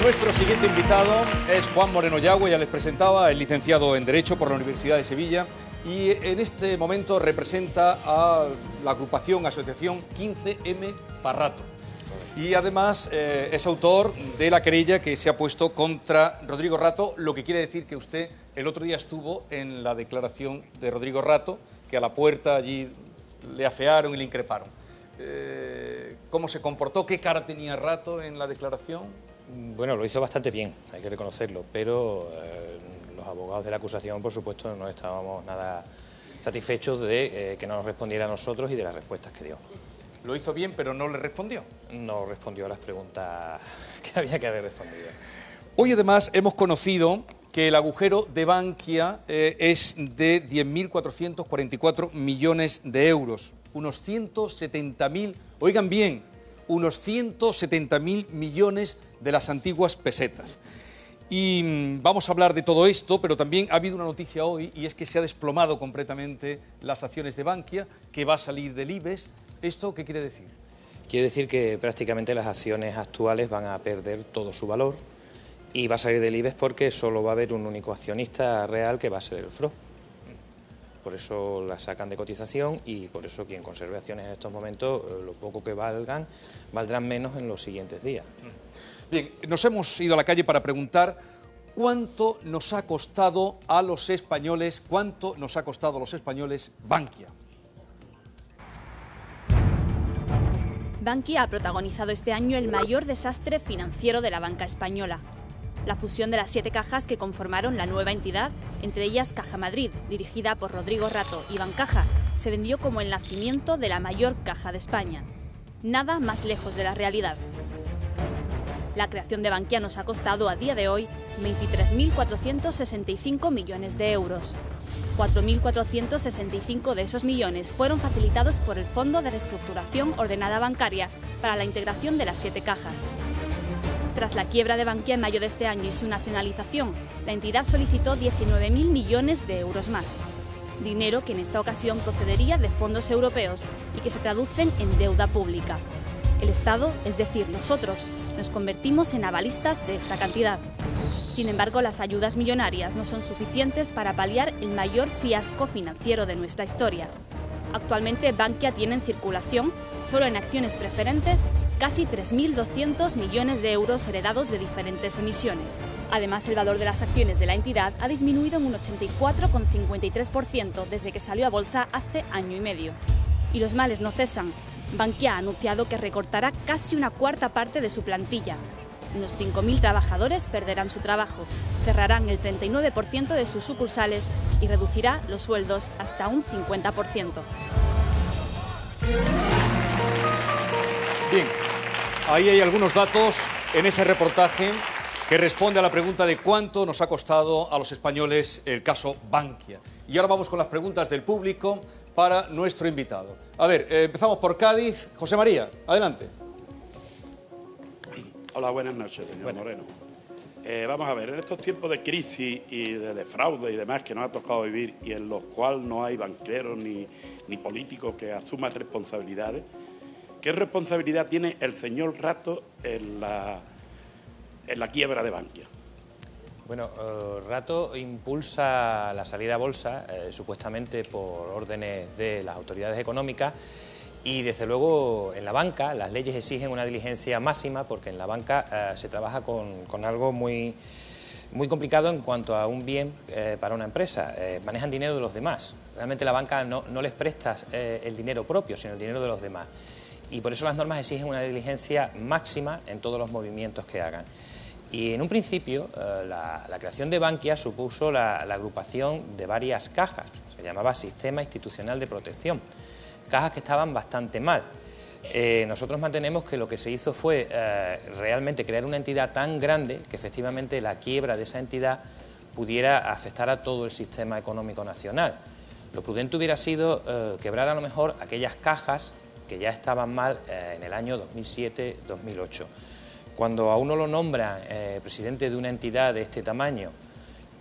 Nuestro siguiente invitado es Juan Moreno Yagüe, ya les presentaba, el licenciado en Derecho por la Universidad de Sevilla y en este momento representa a la agrupación, asociación 15M Parrato. Y además es autor de la querella que se ha puesto contra Rodrigo Rato, lo que quiere decir que usted el otro día estuvo en la declaración de Rodrigo Rato, que a la puerta allí le afearon y le increparon. ¿Cómo se comportó? ¿Qué cara tenía Rato en la declaración? Bueno, lo hizo bastante bien, hay que reconocerlo, pero los abogados de la acusación, por supuesto, no estábamos nada satisfechos de que no nos respondiera a nosotros y de las respuestas que dio. Lo hizo bien, pero no le respondió. No respondió a las preguntas que había que haber respondido. Hoy, además, hemos conocido que el agujero de Bankia es de 10.444 millones de euros, unos 170.000, oigan bien, unos 170.000 millones de las antiguas pesetas. Y vamos a hablar de todo esto, pero también ha habido una noticia hoy y es que se ha desplomado completamente las acciones de Bankia, que va a salir del IBEX. ¿Esto qué quiere decir? Quiere decir que prácticamente las acciones actuales van a perder todo su valor y va a salir del IBEX porque solo va a haber un único accionista real que va a ser el FRO. Por eso las sacan de cotización y por eso quien conserve acciones en estos momentos, lo poco que valgan, valdrán menos en los siguientes días. Bien, nos hemos ido a la calle para preguntar cuánto nos ha costado a los españoles, Bankia. Bankia ha protagonizado este año el mayor desastre financiero de la banca española. La fusión de las 7 cajas que conformaron la nueva entidad, entre ellas Caja Madrid, dirigida por Rodrigo Rato, y Bancaja, se vendió como el nacimiento de la mayor caja de España. Nada más lejos de la realidad. La creación de Bankia nos ha costado a día de hoy 23.465 millones de euros. 4.465 de esos millones fueron facilitados por el Fondo de Reestructuración Ordenada Bancaria para la integración de las 7 cajas. Tras la quiebra de Bankia en mayo de este año y su nacionalización, la entidad solicitó 19.000 millones de euros más. Dinero que en esta ocasión procedería de fondos europeos y que se traducen en deuda pública. El Estado, es decir, nosotros, nos convertimos en avalistas de esta cantidad. Sin embargo, las ayudas millonarias no son suficientes para paliar el mayor fiasco financiero de nuestra historia. Actualmente Bankia tiene en circulación, solo en acciones preferentes, casi 3.200 millones de euros heredados de diferentes emisiones. Además, el valor de las acciones de la entidad ha disminuido en un 84,53% desde que salió a bolsa hace año y medio. Y los males no cesan. Bankia ha anunciado que recortará casi una cuarta parte de su plantilla. Unos 5.000 trabajadores perderán su trabajo, cerrarán el 39% de sus sucursales y reducirá los sueldos hasta un 50%. Bien, ahí hay algunos datos en ese reportaje que responde a la pregunta de cuánto nos ha costado a los españoles el caso Bankia. Y ahora vamos con las preguntas del público para nuestro invitado. A ver, empezamos por Cádiz. José María, adelante. Hola, buenas noches, señor Moreno. Vamos a ver, en estos tiempos de crisis y de fraude y demás que nos ha tocado vivir y en los cuales no hay banqueros ni políticos que asuman responsabilidades, ¿qué responsabilidad tiene el señor Rato en la quiebra de Bankia? Bueno, Rato impulsa la salida a bolsa, supuestamente por órdenes de las autoridades económicas, y desde luego en la banca las leyes exigen una diligencia máxima porque en la banca se trabaja con algo muy complicado en cuanto a un bien para una empresa. Manejan dinero de los demás. Realmente la banca no les presta el dinero propio, sino el dinero de los demás. Y por eso las normas exigen una diligencia máxima en todos los movimientos que hagan. Y en un principio la creación de Bankia supuso la agrupación de varias cajas, se llamaba Sistema Institucional de Protección, cajas que estaban bastante mal. Nosotros mantenemos que lo que se hizo fue realmente crear una entidad tan grande que efectivamente la quiebra de esa entidad pudiera afectar a todo el sistema económico nacional. Lo prudente hubiera sido quebrar a lo mejor aquellas cajas que ya estaban mal en el año 2007-2008. Cuando a uno lo nombran presidente de una entidad de este tamaño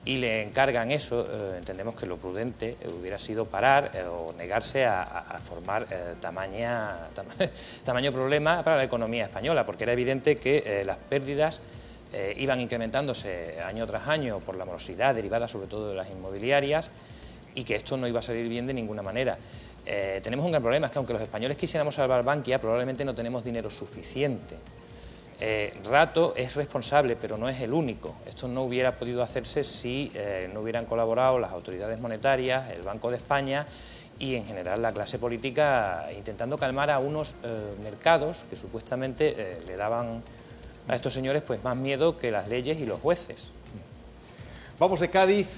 y le encargan eso, entendemos que lo prudente hubiera sido parar o negarse a formar tamaño problema para la economía española, porque era evidente que las pérdidas iban incrementándose año tras año por la morosidad derivada sobre todo de las inmobiliarias, y que esto no iba a salir bien de ninguna manera. Tenemos un gran problema, es que aunque los españoles quisiéramos salvar Bankia, probablemente no tenemos dinero suficiente. Rato es responsable, pero no es el único. Esto no hubiera podido hacerse si no hubieran colaborado las autoridades monetarias, el Banco de España y en general la clase política, intentando calmar a unos mercados que supuestamente le daban a estos señores pues más miedo que las leyes y los jueces. Vamos de Cádiz,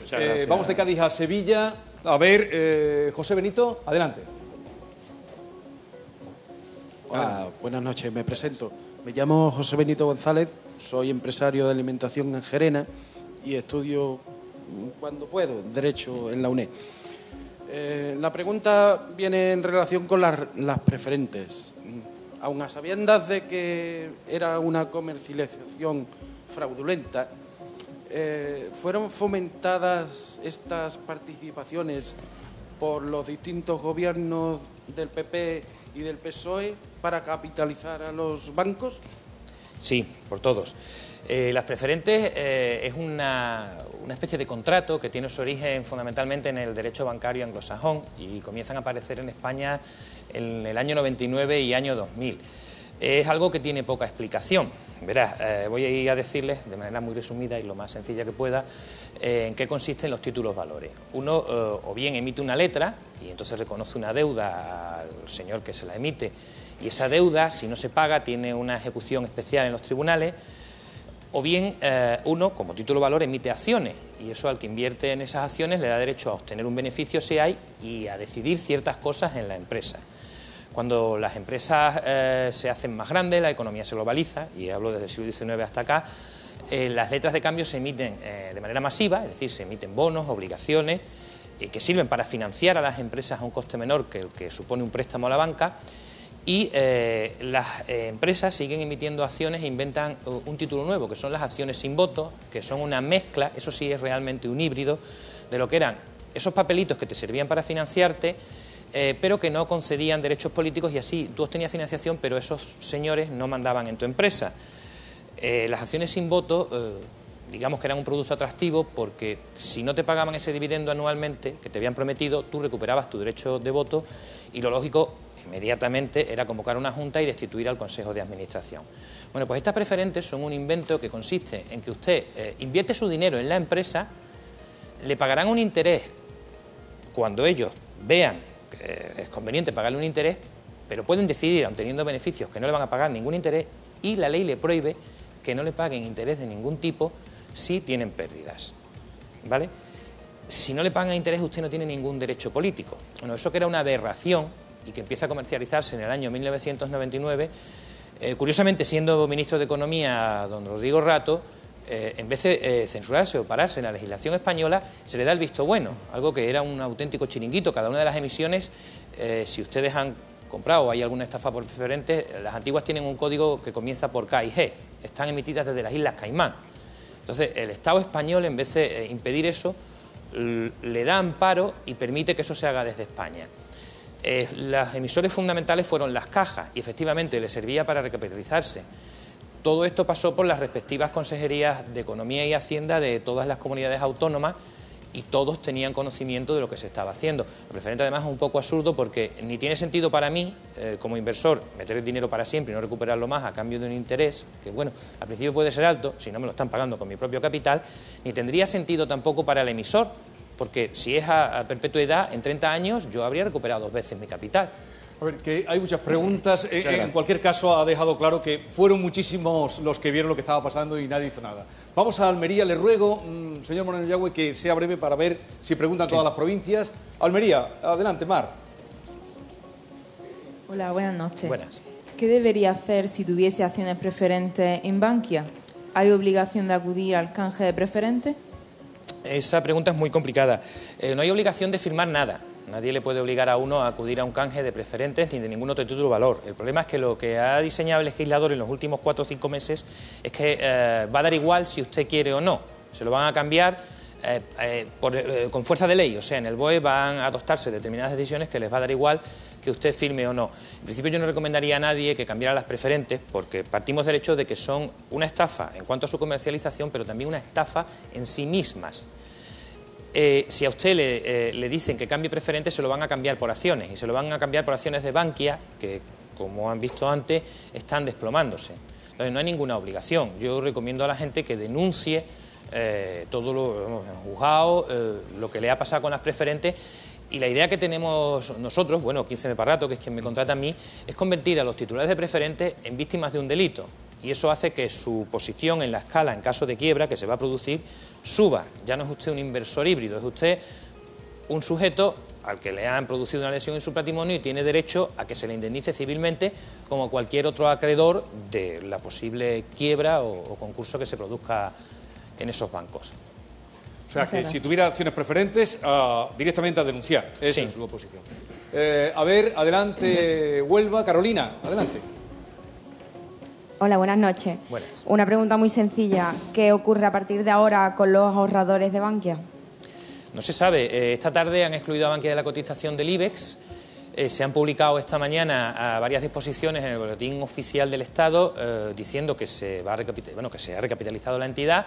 a Sevilla. A ver, José Benito, adelante. Hola, buenas noches, me presento. Me llamo José Benito González, soy empresario de alimentación en Gerena y estudio, cuando puedo, Derecho en la UNED. La pregunta viene en relación con las preferentes. Aun a sabiendas de que era una comercialización fraudulenta, ¿fueron fomentadas estas participaciones por los distintos gobiernos del PP y del PSOE para capitalizar a los bancos? Sí, por todos. Las preferentes es una especie de contrato que tiene su origen fundamentalmente en el derecho bancario anglosajón y comienzan a aparecer en España en el año 99 y año 2000. Es algo que tiene poca explicación. Verás, voy a ir a decirles de manera muy resumida y lo más sencilla que pueda en qué consisten los títulos valores. Uno o bien emite una letra y entonces reconoce una deuda al señor que se la emite y esa deuda, si no se paga, tiene una ejecución especial en los tribunales, o bien uno, como título valor, emite acciones y eso al que invierte en esas acciones le da derecho a obtener un beneficio si hay y a decidir ciertas cosas en la empresa. Cuando las empresas se hacen más grandes, la economía se globaliza, y hablo desde el siglo XIX hasta acá, las letras de cambio se emiten de manera masiva, es decir, se emiten bonos, obligaciones, que sirven para financiar a las empresas a un coste menor que el que supone un préstamo a la banca, y las empresas siguen emitiendo acciones e inventan un título nuevo, que son las acciones sin voto, que son una mezcla, eso sí es realmente un híbrido, de lo que eran esos papelitos que te servían para financiarte, pero que no concedían derechos políticos y así tú obtenías financiación, pero esos señores no mandaban en tu empresa. Las acciones sin voto, digamos que eran un producto atractivo porque si no te pagaban ese dividendo anualmente que te habían prometido, tú recuperabas tu derecho de voto y lo lógico inmediatamente era convocar una junta y destituir al Consejo de Administración. Bueno, pues estas preferentes son un invento que consiste en que usted invierte su dinero en la empresa, le pagarán un interés cuando ellos vean que es conveniente pagarle un interés, pero pueden decidir, aun teniendo beneficios, que no le van a pagar ningún interés y la ley le prohíbe que no le paguen interés de ningún tipo si tienen pérdidas, ¿vale? Si no le pagan interés usted no tiene ningún derecho político. Bueno, eso que era una aberración y que empieza a comercializarse en el año 1999, curiosamente siendo ministro de Economía don Rodrigo Rato, en vez de censurarse o pararse en la legislación española, se le da el visto bueno, algo que era un auténtico chiringuito. Cada una de las emisiones, si ustedes han comprado o hay alguna estafa por preferentes, las antiguas tienen un código que comienza por K y G, están emitidas desde las Islas Caimán. Entonces, el Estado español, en vez de impedir eso, le da amparo y permite que eso se haga desde España. Las emisores fundamentales fueron las cajas y efectivamente les servía para recapitalizarse. Todo esto pasó por las respectivas consejerías de Economía y Hacienda de todas las comunidades autónomas y todos tenían conocimiento de lo que se estaba haciendo. Lo preferente además es un poco absurdo porque ni tiene sentido para mí, como inversor, meter el dinero para siempre y no recuperarlo más a cambio de un interés, que bueno, al principio puede ser alto, si no me lo están pagando con mi propio capital, ni tendría sentido tampoco para el emisor, porque si es a perpetuidad, en 30 años yo habría recuperado 2 veces mi capital. A ver, que hay muchas preguntas. En cualquier caso, ha dejado claro que fueron muchísimos los que vieron lo que estaba pasando y nadie hizo nada. Vamos a Almería. Le ruego, señor Moreno Yagüe, que sea breve para ver si preguntan todas las provincias. Almería, adelante, Mar. Hola, buenas noches. Buenas. ¿Qué debería hacer si tuviese acciones preferentes en Bankia? ¿Hay obligación de acudir al canje de preferentes? Esa pregunta es muy complicada. No hay obligación de firmar nada. Nadie le puede obligar a uno a acudir a un canje de preferentes ni de ningún otro título de valor. El problema es que lo que ha diseñado el legislador en los últimos 4 o 5 meses es que va a dar igual si usted quiere o no. Se lo van a cambiar con fuerza de ley. O sea, en el BOE van a adoptarse determinadas decisiones que les va a dar igual que usted firme o no. En principio yo no recomendaría a nadie que cambiara las preferentes, porque partimos del hecho de que son una estafa en cuanto a su comercialización, pero también una estafa en sí mismas. Si a usted le dicen que cambie preferentes, se lo van a cambiar por acciones, y se lo van a cambiar por acciones de Bankia, que, como han visto antes, están desplomándose. Entonces, no hay ninguna obligación. Yo recomiendo a la gente que denuncie todo lo juzgado, lo que le ha pasado con las preferentes, y la idea que tenemos nosotros, bueno, 15M para rato, que es quien me contrata a mí, es convertir a los titulares de preferentes en víctimas de un delito. Y eso hace que su posición en la escala, en caso de quiebra, que se va a producir, suba. Ya no es usted un inversor híbrido, es usted un sujeto al que le han producido una lesión en su patrimonio y tiene derecho a que se le indemnice civilmente como cualquier otro acreedor de la posible quiebra o concurso que se produzca en esos bancos. O sea, que si tuviera acciones preferentes, directamente a denunciar. Esa es su oposición. A ver, adelante, Huelva. Carolina, adelante. Hola, buenas noches. Buenas. Una pregunta muy sencilla. ¿Qué ocurre a partir de ahora con los ahorradores de Bankia? No se sabe. Esta tarde han excluido a Bankia de la cotización del IBEX. Se han publicado esta mañana varias disposiciones en el Boletín Oficial del Estado diciendo que se ha recapitalizado la entidad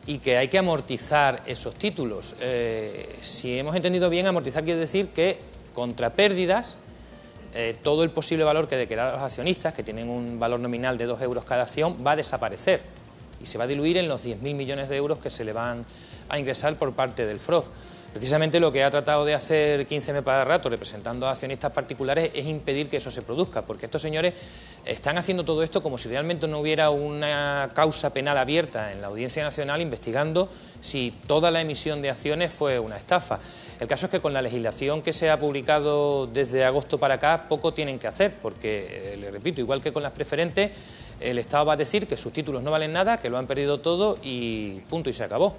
y que hay que amortizar esos títulos. Si hemos entendido bien, amortizar quiere decir que contra pérdidas todo el posible valor que declararon los accionistas, que tienen un valor nominal de 2 euros cada acción, va a desaparecer y se va a diluir en los 10.000 millones de euros que se le van a ingresar por parte del FROB. Precisamente lo que ha tratado de hacer 15M para rato, representando a accionistas particulares, es impedir que eso se produzca, porque estos señores están haciendo todo esto como si realmente no hubiera una causa penal abierta en la Audiencia Nacional investigando si toda la emisión de acciones fue una estafa. El caso es que con la legislación que se ha publicado desde agosto para acá, poco tienen que hacer, porque, le repito, igual que con las preferentes, el Estado va a decir que sus títulos no valen nada, que lo han perdido todo y punto, y se acabó.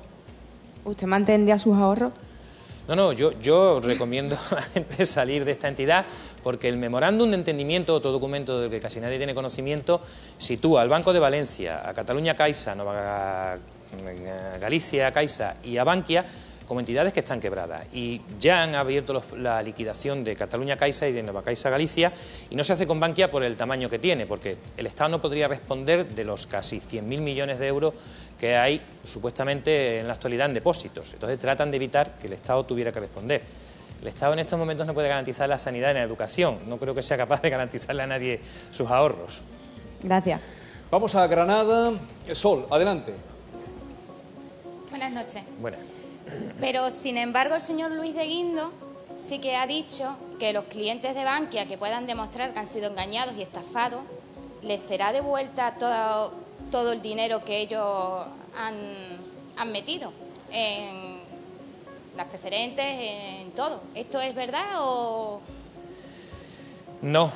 ¿Usted mantendría sus ahorros? No, yo recomiendo a la gente salir de esta entidad porque el memorándum de entendimiento, otro documento del que casi nadie tiene conocimiento, sitúa al Banco de Valencia, a Cataluña Caixa, Nova Galicia Caixa y a Bankia como entidades que están quebradas, y ya han abierto la liquidación de Cataluña Caixa y de Nova Caixa Galicia, y no se hace con Bankia por el tamaño que tiene, porque el Estado no podría responder de los casi 100.000 millones de euros que hay supuestamente en la actualidad en depósitos. Entonces tratan de evitar que el Estado tuviera que responder. El Estado en estos momentos no puede garantizar la sanidad y la educación, no creo que sea capaz de garantizarle a nadie sus ahorros. Gracias. Vamos a Granada. Sol, adelante. Buenas noches. Buenas. Pero, sin embargo, el señor Luis de Guindo sí que ha dicho que los clientes de Bankia que puedan demostrar que han sido engañados y estafados, les será devuelta todo el dinero que ellos han metido en las preferentes, en todo. ¿Esto es verdad o...? No,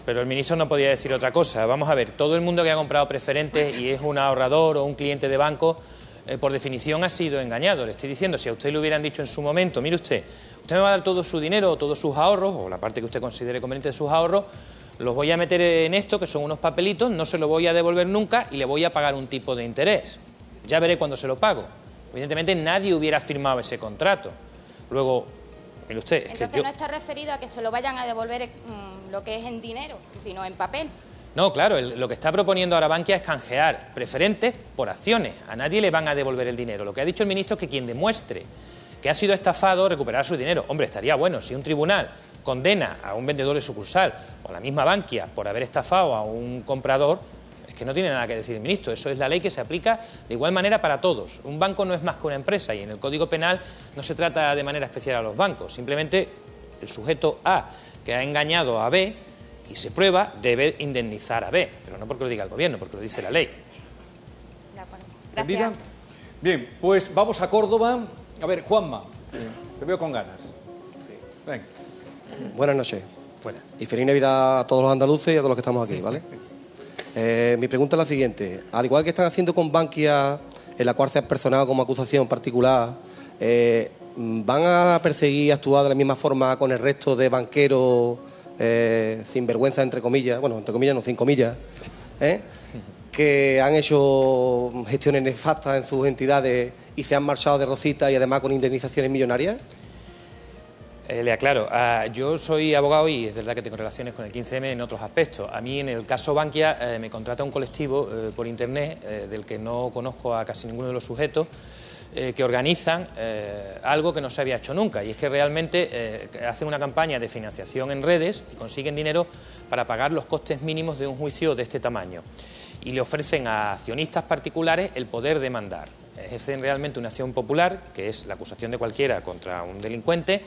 pero el ministro no podía decir otra cosa. Vamos a ver, todo el mundo que ha comprado preferentes y es un ahorrador o un cliente de banco, por definición ha sido engañado. Le estoy diciendo, si a usted le hubieran dicho en su momento, mire usted me va a dar todo su dinero o todos sus ahorros, o la parte que usted considere conveniente de sus ahorros, los voy a meter en esto, que son unos papelitos, no se lo voy a devolver nunca y le voy a pagar un tipo de interés. Ya veré cuándo se lo pago. Evidentemente nadie hubiera firmado ese contrato. Luego, mire usted... Entonces no está referido a que se lo vayan a devolver lo que es en dinero, sino en papel. No, claro, lo que está proponiendo ahora Bankia es canjear preferentes por acciones. A nadie le van a devolver el dinero. Lo que ha dicho el ministro es que quien demuestre que ha sido estafado recuperará su dinero. Hombre, estaría bueno si un tribunal condena a un vendedor de sucursal o a la misma Bankia por haber estafado a un comprador, es que no tiene nada que decir el ministro. Eso es la ley que se aplica de igual manera para todos. Un banco no es más que una empresa y en el Código Penal no se trata de manera especial a los bancos. Simplemente el sujeto A que ha engañado a B y se prueba, debe indemnizar a B, pero no porque lo diga el gobierno, porque lo dice la ley. De acuerdo. ¿Entendida? Gracias. Bien, pues vamos a Córdoba. A ver, Juanma, te veo con ganas. Sí. Ven. Buenas noches. Buenas. Y feliz Navidad a todos los andaluces y a todos los que estamos aquí, ¿vale? Mi pregunta es la siguiente. Al igual que están haciendo con Bankia, en la cual se ha personado como acusación particular, ¿van a perseguir y actuar de la misma forma con el resto de banqueros sin vergüenza, entre comillas, bueno, entre comillas no, sin comillas, que han hecho gestiones nefastas en sus entidades y se han marchado de rosita y además con indemnizaciones millonarias? Le aclaro, yo soy abogado y es verdad que tengo relaciones con el 15M en otros aspectos. A mí en el caso Bankia me contrata un colectivo por internet del que no conozco a casi ninguno de los sujetos, que organizan algo que no se había hecho nunca, y es que realmente hacen una campaña de financiación en redes y consiguen dinero para pagar los costes mínimos de un juicio de este tamaño, y le ofrecen a accionistas particulares el poder demandar. Ejercen realmente una acción popular, que es la acusación de cualquiera contra un delincuente,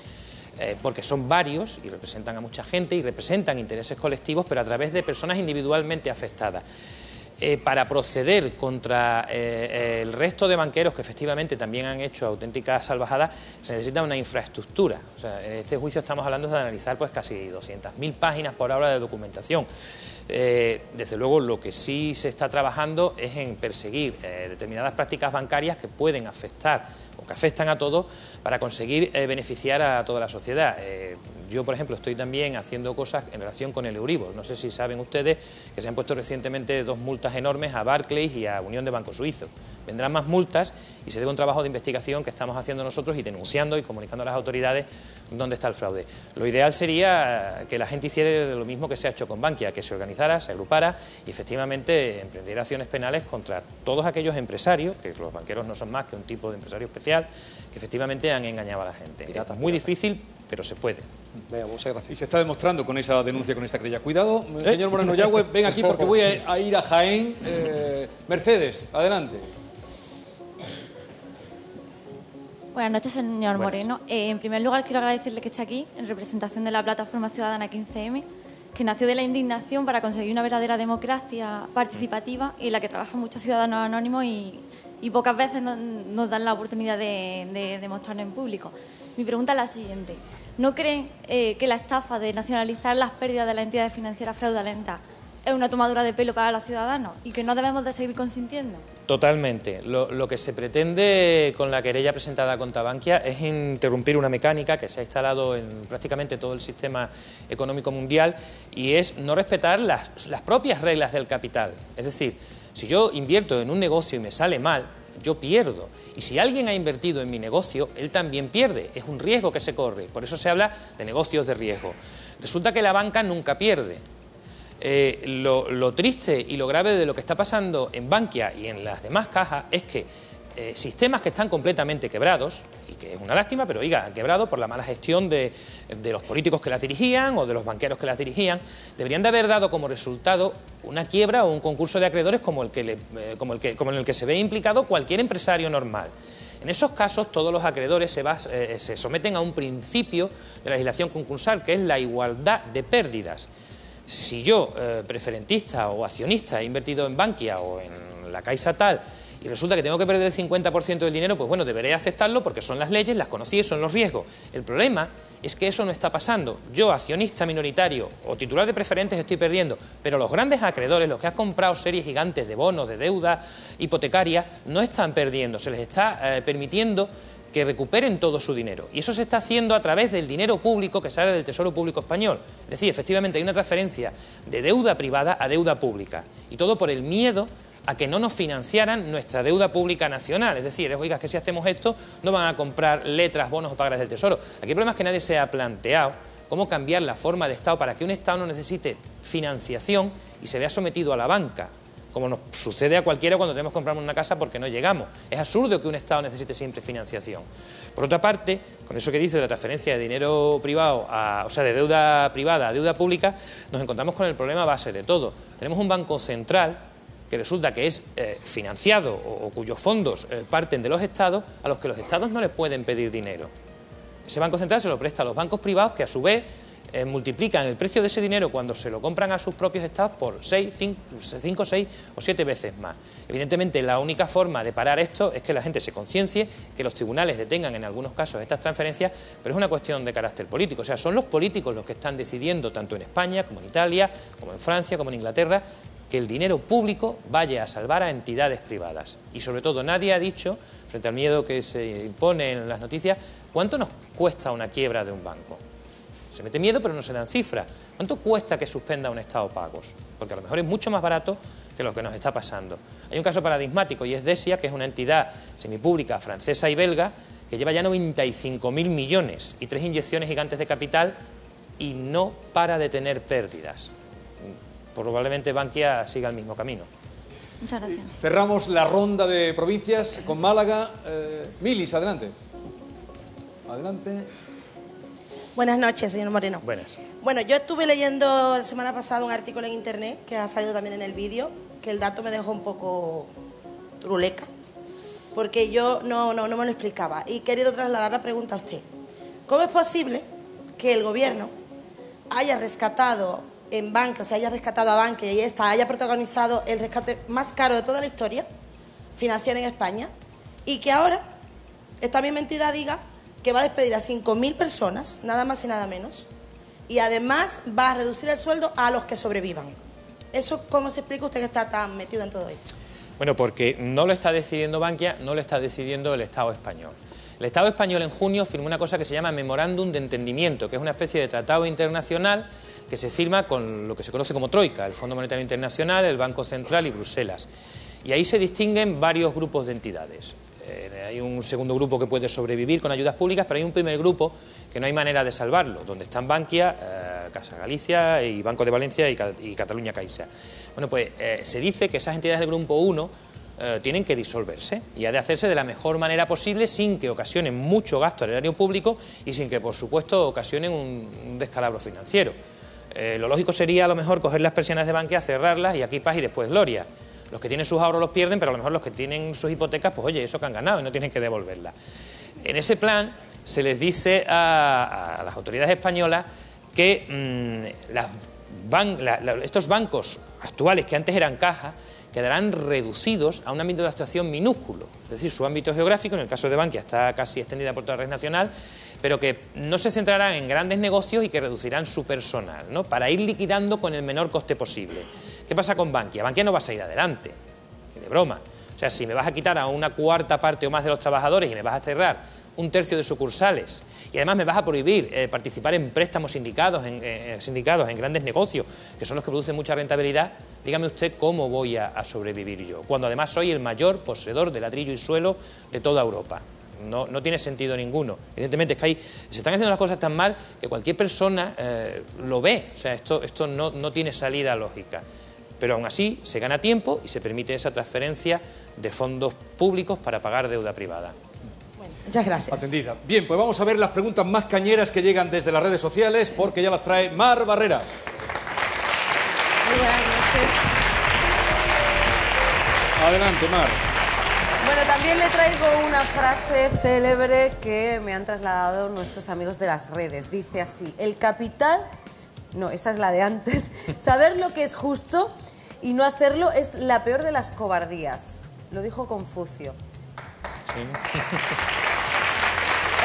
porque son varios y representan a mucha gente y representan intereses colectivos, pero a través de personas individualmente afectadas. Para proceder contra el resto de banqueros que efectivamente también han hecho auténticas salvajadas, se necesita una infraestructura. O sea, en este juicio estamos hablando de analizar pues casi 200.000 páginas por hora de documentación. Desde luego, lo que sí se está trabajando es en perseguir determinadas prácticas bancarias que pueden afectar o que afectan a todos, para conseguir beneficiar a toda la sociedad. Yo, por ejemplo, estoy también haciendo cosas en relación con el Euribor. No sé si saben ustedes que se han puesto recientemente 2 multas enormes a Barclays y a Unión de Bancos Suizos. Vendrán más multas y se debe un trabajo de investigación que estamos haciendo nosotros y denunciando y comunicando a las autoridades dónde está el fraude. Lo ideal sería que la gente hiciera lo mismo que se ha hecho con Bankia, que se organizara, se agrupara y efectivamente emprendiera acciones penales contra todos aquellos empresarios, que los banqueros no son más que un tipo de empresario especial, que efectivamente han engañado a la gente. Es muy difícil, pero se puede. Venga, muchas gracias. Y se está demostrando con esa denuncia, con esta querella. Cuidado, señor Moreno Yagüe, ven aquí porque voy a ir a Jaén. Mercedes, adelante. Buenas noches, señor Buenas. Moreno. En primer lugar, quiero agradecerle que esté aquí en representación de la Plataforma Ciudadana 15M, que nació de la indignación para conseguir una verdadera democracia participativa y en la que trabajan muchos ciudadanos anónimos y pocas veces nos dan la oportunidad de demostrarlo en público. Mi pregunta es la siguiente. ¿No creen que la estafa de nacionalizar las pérdidas de las entidades financieras fraudulentas es una tomadura de pelo para los ciudadanos y que no debemos de seguir consintiendo? Totalmente. Lo que se pretende con la querella presentada contra Bankia es interrumpir una mecánica que se ha instalado en prácticamente todo el sistema económico mundial, y es no respetar las propias reglas del capital. Es decir, si yo invierto en un negocio y me sale mal, yo pierdo. Y si alguien ha invertido en mi negocio, él también pierde. Es un riesgo que se corre. Por eso se habla de negocios de riesgo. Resulta que la banca nunca pierde. Lo triste y lo grave de lo que está pasando en Bankia y en las demás cajas es que sistemas que están completamente quebrados, y que es una lástima, pero oiga, han quebrado por la mala gestión de los políticos que las dirigían o de los banqueros que las dirigían, deberían de haber dado como resultado una quiebra o un concurso de acreedores como en el que se ve implicado cualquier empresario normal. En esos casos, todos los acreedores se someten a un principio de la legislación concursal, que es la igualdad de pérdidas. Si yo, preferentista o accionista, he invertido en Bankia o en la Caixa tal, y resulta que tengo que perder el 50% del dinero, pues bueno, deberé aceptarlo porque son las leyes, las conocí y son los riesgos. El problema es que eso no está pasando. Yo, accionista minoritario o titular de preferentes, estoy perdiendo, pero los grandes acreedores, los que han comprado series gigantes de bonos, de deuda hipotecaria, no están perdiendo, se les está permitiendo que recuperen todo su dinero. Y eso se está haciendo a través del dinero público que sale del Tesoro Público Español. Es decir, efectivamente hay una transferencia de deuda privada a deuda pública. Y todo por el miedo a que no nos financiaran nuestra deuda pública nacional. Es decir, oiga, que si hacemos esto no van a comprar letras, bonos o pagarés del Tesoro. Aquí el problema es que nadie se ha planteado cómo cambiar la forma de Estado para que un Estado no necesite financiación y se vea sometido a la banca, como nos sucede a cualquiera cuando tenemos que comprar una casa porque no llegamos. Es absurdo que un Estado necesite siempre financiación. Por otra parte, con eso que dice de la transferencia de dinero privado, de deuda privada a deuda pública, nos encontramos con el problema base de todo. Tenemos un banco central que resulta que es financiado o cuyos fondos parten de los Estados, a los que los Estados no les pueden pedir dinero. Ese banco central se lo presta a los bancos privados, que a su vez multiplican el precio de ese dinero cuando se lo compran a sus propios estados por 5, 6 o 7 veces más. Evidentemente, la única forma de parar esto es que la gente se conciencie, que los tribunales detengan en algunos casos estas transferencias, pero es una cuestión de carácter político. O sea, son los políticos los que están decidiendo, tanto en España como en Italia, como en Francia, como en Inglaterra, que el dinero público vaya a salvar a entidades privadas. Y sobre todo, nadie ha dicho, frente al miedo que se impone en las noticias, cuánto nos cuesta una quiebra de un banco. Se mete miedo, pero no se dan cifras. ¿Cuánto cuesta que suspenda un Estado pagos? Porque a lo mejor es mucho más barato que lo que nos está pasando. Hay un caso paradigmático y es Desia, que es una entidad semipública francesa y belga que lleva ya 95.000 millones y 3 inyecciones gigantes de capital y no para de tener pérdidas. Probablemente Bankia siga el mismo camino. Muchas gracias. Cerramos la ronda de provincias con Málaga. Milis, adelante. Adelante. Buenas noches, señor Moreno. Buenas. Bueno, yo estuve leyendo la semana pasada un artículo en internet que ha salido también en el vídeo, que el dato me dejó un poco truleca, porque yo no me lo explicaba. Y he querido trasladar la pregunta a usted. ¿Cómo es posible que el gobierno haya rescatado en Bankia, o sea, haya rescatado a Bankia y haya protagonizado el rescate más caro de toda la historia financiera en España, y que ahora esta misma entidad diga que va a despedir a 5.000 personas, nada más y nada menos, y además va a reducir el sueldo a los que sobrevivan? ¿Eso cómo se explica usted que está tan metido en todo esto? Bueno, porque no lo está decidiendo Bankia, no lo está decidiendo el Estado español. El Estado español en junio firmó una cosa que se llama Memorándum de Entendimiento, que es una especie de tratado internacional que se firma con lo que se conoce como Troika, el Fondo Monetario Internacional, el Banco Central y Bruselas. Y ahí se distinguen varios grupos de entidades. Hay un segundo grupo que puede sobrevivir con ayudas públicas, pero hay un primer grupo que no hay manera de salvarlo, donde están Bankia, Caixa Galicia y Banco de Valencia y Cataluña Caixa. Bueno, pues se dice que esas entidades del grupo 1 tienen que disolverse y ha de hacerse de la mejor manera posible sin que ocasionen mucho gasto al erario público y sin que, por supuesto, ocasionen un descalabro financiero. Lo lógico sería, a lo mejor, coger las persianas de Bankia, cerrarlas y aquí paz y después gloria. Los que tienen sus ahorros los pierden, pero a lo mejor los que tienen sus hipotecas, pues oye, eso que han ganado y no tienen que devolverlas. En ese plan se les dice a las autoridades españolas que estos bancos actuales, que antes eran cajas, quedarán reducidos a un ámbito de actuación minúsculo. Es decir, su ámbito geográfico, en el caso de Bankia, está casi extendida por toda la red nacional, pero que no se centrarán en grandes negocios y que reducirán su personal, ¿no?, para ir liquidando con el menor coste posible. ¿Qué pasa con Bankia? Bankia no va a salir adelante, de broma. O sea, si me vas a quitar a una cuarta parte o más de los trabajadores y me vas a cerrar un tercio de sucursales y además me vas a prohibir participar en préstamos sindicados en grandes negocios, que son los que producen mucha rentabilidad, dígame usted cómo voy a sobrevivir yo, cuando además soy el mayor poseedor de ladrillo y suelo de toda Europa. No tiene sentido ninguno. Evidentemente es que ahí se están haciendo las cosas tan mal que cualquier persona lo ve. O sea, esto no tiene salida lógica. Pero aún así se gana tiempo y se permite esa transferencia de fondos públicos para pagar deuda privada. Bueno, muchas gracias. Atendida. Bien, pues vamos a ver las preguntas más cañeras que llegan desde las redes sociales, porque ya las trae Mar Barrera. Muy buenas noches. Adelante, Mar. Bueno, también le traigo una frase célebre que me han trasladado nuestros amigos de las redes. Dice así: el capital... No, esa es la de antes. Saber lo que es justo y no hacerlo es la peor de las cobardías. Lo dijo Confucio. Sí.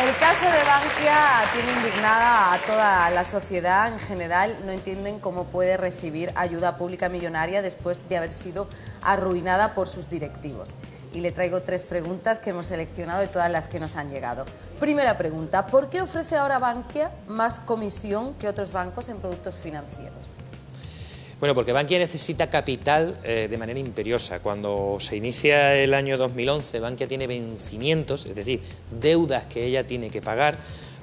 El caso de Bankia tiene indignada a toda la sociedad en general. No entienden cómo puede recibir ayuda pública millonaria después de haber sido arruinada por sus directivos. Y le traigo 3 preguntas que hemos seleccionado de todas las que nos han llegado. Primera pregunta: ¿por qué ofrece ahora Bankia más comisión que otros bancos en productos financieros? Bueno, porque Bankia necesita capital de manera imperiosa. Cuando se inicia el año 2011, Bankia tiene vencimientos, es decir, deudas que ella tiene que pagar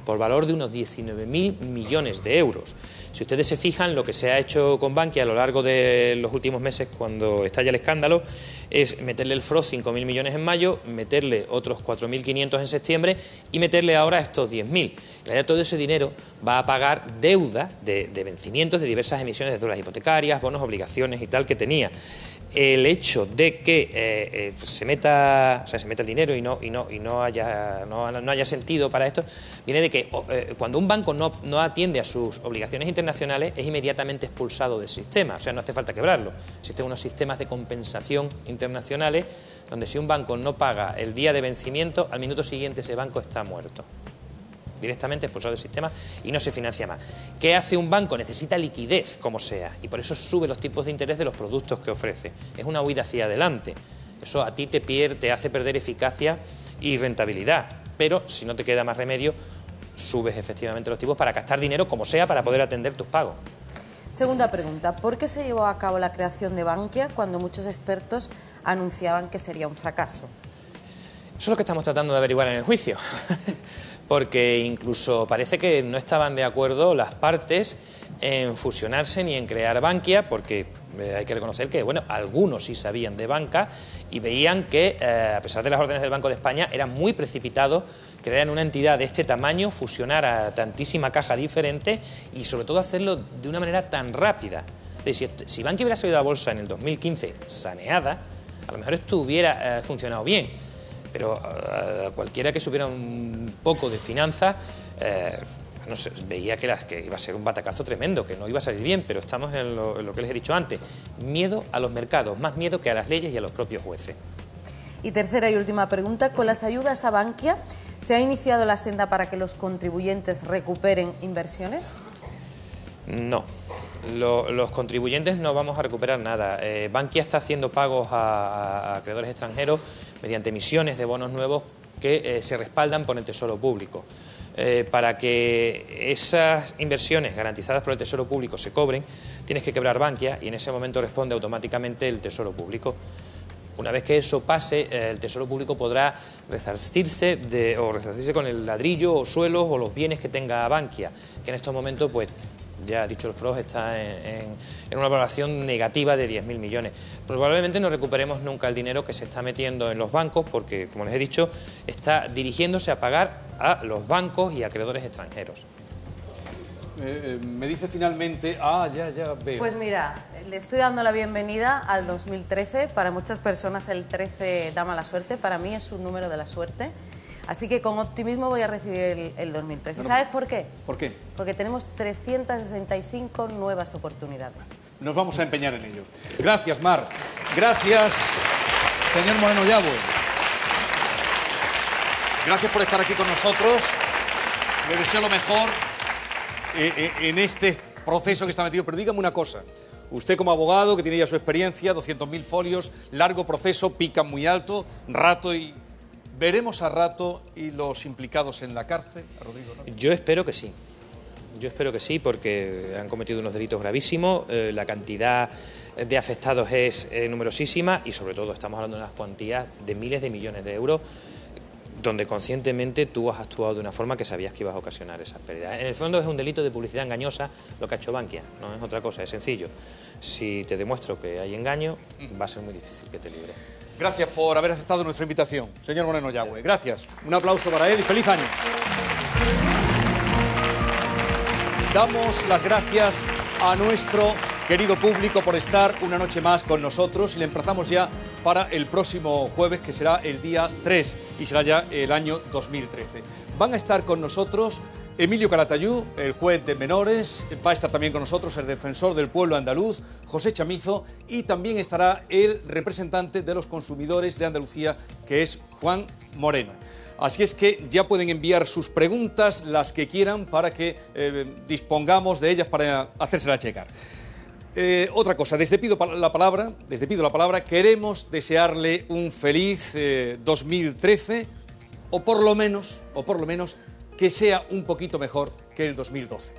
por valor de unos 19.000 millones de euros. Si ustedes se fijan, lo que se ha hecho con Bankia a lo largo de los últimos meses, cuando estalla el escándalo, es meterle el FROZ 5.000 millones en mayo, meterle otros 4.500 en septiembre y meterle ahora estos 10.000. En realidad, todo ese dinero va a pagar deuda de vencimientos de diversas emisiones de deudas hipotecarias, bonos, obligaciones y tal que tenía. El hecho de que se meta el dinero y no haya sentido para esto viene de que cuando un banco no atiende a sus obligaciones internacionales es inmediatamente expulsado del sistema. O sea, no hace falta quebrarlo. Existen unos sistemas de compensación internacionales donde si un banco no paga el día de vencimiento, al minuto siguiente ese banco está muerto. Directamente expulsado del sistema y no se financia más. ¿Qué hace un banco? Necesita liquidez, como sea, y por eso sube los tipos de interés de los productos que ofrece. Es una huida hacia adelante. Eso a ti te hace perder eficacia y rentabilidad, pero si no te queda más remedio, subes efectivamente los tipos para gastar dinero, como sea, para poder atender tus pagos. Segunda pregunta, ¿por qué se llevó a cabo la creación de Bankia cuando muchos expertos anunciaban que sería un fracaso? Eso es lo que estamos tratando de averiguar en el juicio, porque incluso parece que no estaban de acuerdo las partes en fusionarse ni en crear Bankia, porque hay que reconocer que, bueno, algunos sí sabían de banca y veían que, a pesar de las órdenes del Banco de España, era muy precipitado crear una entidad de este tamaño, fusionar a tantísima caja diferente y sobre todo hacerlo de una manera tan rápida. Es decir, si Bankia hubiera salido a bolsa en el 2015 saneada, a lo mejor esto hubiera funcionado bien, pero cualquiera que supiera un poco de finanzas no sé, veía que iba a ser un batacazo tremendo, que no iba a salir bien, pero estamos en lo que les he dicho antes, miedo a los mercados, más miedo que a las leyes y a los propios jueces. Y tercera y última pregunta, ¿con las ayudas a Bankia se ha iniciado la senda para que los contribuyentes recuperen inversiones? No, los contribuyentes no vamos a recuperar nada. Bankia está haciendo pagos a acreedores extranjeros mediante emisiones de bonos nuevos que se respaldan por el Tesoro Público. Para que esas inversiones garantizadas por el Tesoro Público se cobren, tienes que quebrar Bankia y en ese momento responde automáticamente el Tesoro Público. Una vez que eso pase, el Tesoro Público podrá resarcirse con el ladrillo o suelos o los bienes que tenga Bankia, que en estos momentos, pues, ya ha dicho el FROG, está en una valoración negativa de 10.000 millones. Probablemente no recuperemos nunca el dinero que se está metiendo en los bancos porque, como les he dicho, está dirigiéndose a pagar a los bancos y acreedores extranjeros. Me dice finalmente, ya veo. Pues mira, le estoy dando la bienvenida al 2013. Para muchas personas el 13 da mala suerte, para mí es un número de la suerte. Así que con optimismo voy a recibir el 2013. Bueno, ¿sabes por qué? ¿Por qué? Porque tenemos 365 nuevas oportunidades. Nos vamos a empeñar en ello. Gracias, Mar. Gracias, señor Moreno Yagüe. Gracias por estar aquí con nosotros. Le deseo lo mejor en este proceso que está metido. Pero dígame una cosa. Usted como abogado, que tiene ya su experiencia, 200.000 folios, largo proceso, pica muy alto, Rato y... ¿Veremos a Rato y los implicados en la cárcel, a Rodrigo Rato? Yo espero que sí. Yo espero que sí, porque han cometido unos delitos gravísimos, la cantidad de afectados es numerosísima y sobre todo estamos hablando de unas cuantías de miles de millones de euros donde conscientemente tú has actuado de una forma que sabías que ibas a ocasionar esas pérdidas. En el fondo es un delito de publicidad engañosa lo que ha hecho Bankia, no es otra cosa, es sencillo. Si te demuestro que hay engaño, va a ser muy difícil que te libres. Gracias por haber aceptado nuestra invitación, señor Moreno Yagüe. Gracias. Un aplauso para él y feliz año. Damos las gracias a nuestro querido público por estar una noche más con nosotros y le emplazamos ya para el próximo jueves, que será el día 3 y será ya el año 2013. Van a estar con nosotros Emilio Calatayud, el juez de menores, va a estar también con nosotros el defensor del pueblo andaluz, José Chamizo, y también estará el representante de los consumidores de Andalucía, que es Juan Moreno. Así es que ya pueden enviar sus preguntas, las que quieran, para que dispongamos de ellas para hacérselas llegar. Otra cosa, desde pido la palabra, queremos desearle un feliz 2013, o por lo menos que sea un poquito mejor que el 2012.